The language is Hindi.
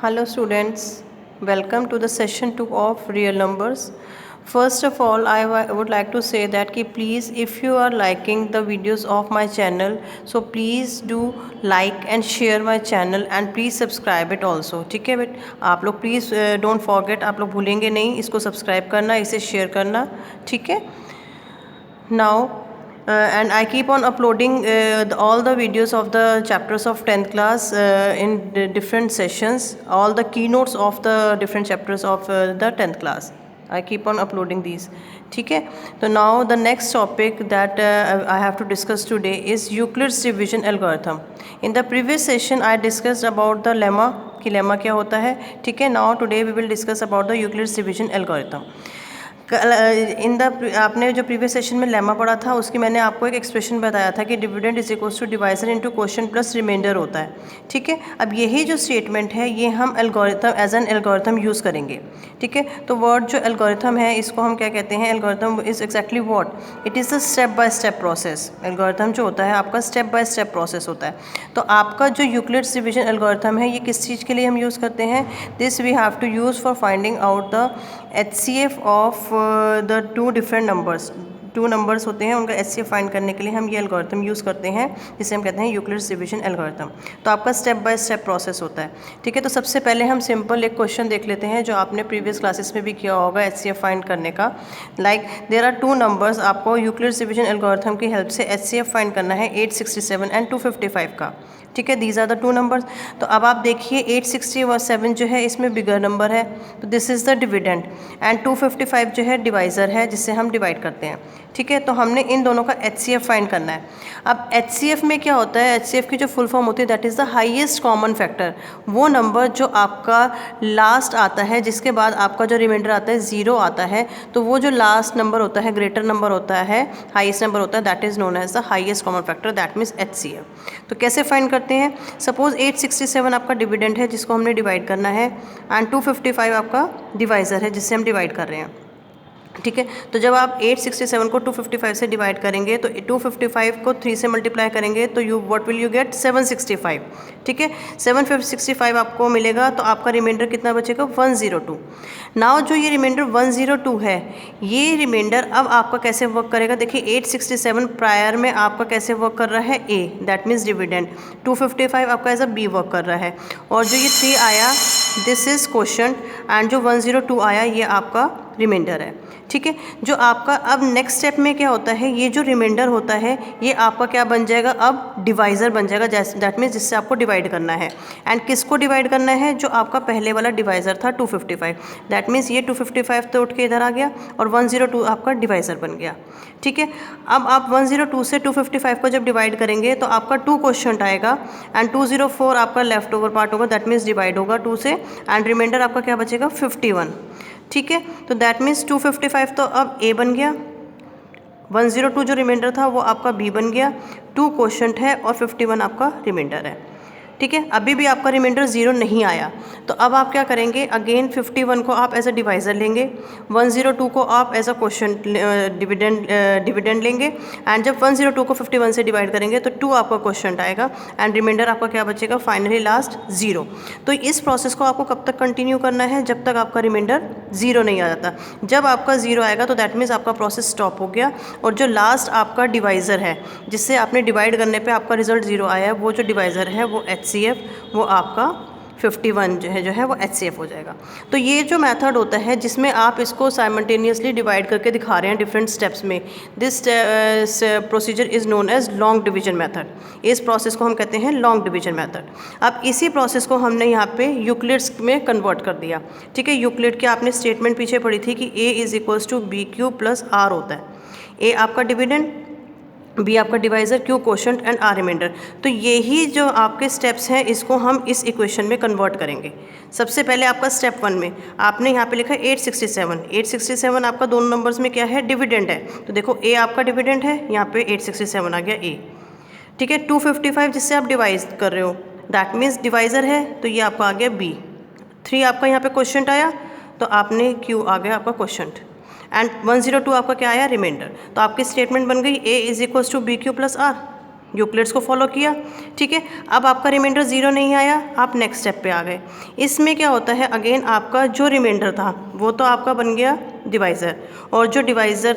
Hello students, welcome to the session 2 of real numbers. First of all, would like to say that कि please if you are liking the videos of my channel, so please do like and share my channel and please subscribe it also. ठीक है बेट, आप लोग please don't forget, आप लोग भूलेंगे नहीं इसको सब्सक्राइब करना, इसे शेयर करना, ठीक है. Now and I keep on uploading all the videos of the chapters of 10th class in different sessions, all the keynotes of the different chapters of the 10th class. I keep on uploading these. ठीक है. So now the next topic that I have to discuss today is Euclid's division algorithm. In the previous session I discussed about the lemma कि lemma क्या होता है. ठीक है. Now today we will discuss about the Euclid's division algorithm. आपने जो प्रीवियस सेशन में लेमा पढ़ा था उसकी मैंने आपको एक एक्सप्रेशन बताया था कि dividend is equals to divisor into quotient plus remainder होता है. ठीक है. अब यही जो स्टेटमेंट है ये हम algorithm as an algorithm use करेंगे. ठीक है. तो वर्ड जो एल्गोरिथम है इसको हम क्या कहते हैं? Algorithm is exactly what? It is a step by step process. Algorithm जो होता है आपका स्टेप बाय स्टेप प्रोसेस होता है. तो आपका जो यूक्लिड्स डिवीजन एल्गोरिथम है ये किस चीज़ के लिए हम यूज़ करते हैं? This we have to use for finding out the HCF of the two different numbers. Two numbers होते हैं उनका HCF फाइंड करने के लिए हम ये एल्गोरिथम यूज़ करते हैं जिसे हम कहते हैं यूक्लिड्स डिवीजन एल्गोरिथम. तो आपका स्टेप बाय स्टेप प्रोसेस होता है. ठीक है. तो सबसे पहले हम सिंपल एक क्वेश्चन देख लेते हैं जो आपने प्रीवियस क्लासेस में भी किया होगा HCF फाइंड करने का. Like there are two numbers, आपको यूक्लिड्स डिवीजन एल्गोरिथम की हेल्प से HCF फाइंड करना है 867 एंड 255 का. ठीक है. These are the two numbers. तो अब आप देखिए 867 जो है इसमें बिगर नंबर है तो this is the dividend and 255 जो है डिवाइज़र है जिससे हम डिवाइड करते हैं. ठीक है. तो हमने इन दोनों का HCF फाइंड करना है. अब HCF में क्या होता है? HCF की जो फुल फॉर्म होती है that is the highest common factor. वो नंबर जो आपका लास्ट आता है जिसके बाद आपका जो रिमाइंडर आता है 0 आता है, तो वो जो लास्ट नंबर होता है, ग्रेटर नंबर होता है, हाईएस्ट नंबर होता है, that is known as the highest common factor, that means HCF. तो कैसे फाइंड करते हैं? सपोज 867 आपका डिविडेंड है जिसको हमने डिवाइड करना है एंड 255 आपका डिवाइज़र है जिससे हम डिवाइड कर रहे हैं. ठीक है. तो जब आप 867 को 255 से डिवाइड करेंगे तो 255 को 3 से मल्टीप्लाई करेंगे तो व्हाट विल यू गेट? 765. ठीक है. 765 आपको मिलेगा तो आपका रिमाइंडर कितना बचेगा? 102. नाउ जो ये रिमाइंडर 102 है ये रिमाइंडर अब आपका कैसे वर्क करेगा? देखिए 867 प्रायर में आपका कैसे वर्क कर रहा है? A, that means dividend. 255 आपका एज अ B वर्क कर रहा है और जो ये 3 आया दिस इज़ क्वोशिएंट एंड जो 102 आया ये आपका रिमाइंडर है. ठीक है. जो आपका अब नेक्स्ट स्टेप में क्या होता है? ये जो रिमाइंडर होता है ये आपका क्या बन जाएगा? अब डिवाइज़र बन जाएगा. जैसे दैट मीन्स जिससे आपको डिवाइड करना है. एंड किसको डिवाइड करना है? जो आपका पहले वाला डिवाइज़र था 255. दैट मीन्स ये 255 तो उठ के इधर आ गया और 102 आपका डिवाइज़र बन गया. ठीक है. अब आप 102 से 255 को जब डिवाइड करेंगे तो आपका 2 क्वोशिएंट आएगा एंड 204 आपका लेफ्ट ओवर पार्ट होगा, दैट मीन्स डिवाइड होगा 2 से एंड रिमाइंडर आपका क्या बचेगा? 51. ठीक है. तो दैट मीन्स 255 तो अब A बन गया, 102 जो रिमाइंडर था वो आपका B बन गया, 2 क्वोशिएंट है और 51 आपका रिमाइंडर है. ठीक है. अभी भी आपका रिमाइंडर 0 नहीं आया तो अब आप क्या करेंगे? अगेन 51 को आप एज अ डिवाइज़र लेंगे, 102 को आप एज अ क्वोशिएंट डिविडेंड लेंगे एंड जब 102 को 51 से डिवाइड करेंगे तो 2 आपका क्वोशिएंट आएगा एंड रिमाइंडर आपका क्या बचेगा? Finally last 0. तो इस प्रोसेस को आपको कब तक कंटिन्यू करना है? जब तक आपका रिमाइंडर 0 नहीं आ जाता. जब आपका 0 आएगा तो दैट मीन्स आपका प्रोसेस स्टॉप हो गया और जो लास्ट आपका डिवाइज़र है जिससे आपने डिवाइड करने पर आपका रिजल्ट 0 आया है वो जो डिवाइज़र है वो HCF वो आपका 51 जो है वो HCF हो जाएगा. तो ये जो मेथड होता है जिसमें आप इसको साइमल्टेनियसली डिवाइड करके दिखा रहे हैं डिफरेंट स्टेप्स में, this procedure is known as long division method. इस प्रोसेस को हम कहते हैं लॉन्ग डिवीजन मेथड. अब इसी प्रोसेस को हमने यहाँ पे यूक्लिड्स में कन्वर्ट कर दिया. ठीक है. यूक्लिड की आपने स्टेटमेंट पीछे पढ़ी थी कि A is equals to BQ plus R होता है. A आपका डिविडेंड, B आपका divisor, Q quotient and R remainder. तो यही जो आपके स्टेप्स हैं इसको हम इस इक्वेशन में कन्वर्ट करेंगे. सबसे पहले आपका स्टेप 1 में आपने यहाँ पे लिखा है 867 आपका दोनों नंबर्स में क्या है? डिविडेंड है. तो देखो A आपका डिविडेंड है, यहाँ पे 867 आ गया A. ठीक है. 255 जिससे आप डिवाइड कर रहे हो दैट मीन्स डिवाइज़र है तो ये आपका आ गया B. 3 आपका यहाँ पे क्वोशिएंट आया तो आपने Q आ गया आपका क्वोशिएंट एंड 102 आपका क्या आया? रिमाइंडर. तो आपकी स्टेटमेंट बन गई A is equals to BQ plus R. Euclid's को फॉलो किया, ठीक है। अब आपका रिमाइंडर 0 नहीं आया, आप नेक्स्ट स्टेप पे आ गए। इसमें क्या होता है, अगेन आपका जो रिमाइंडर था वो तो आपका बन गया डिवाइज़र, और जो डिवाइज़र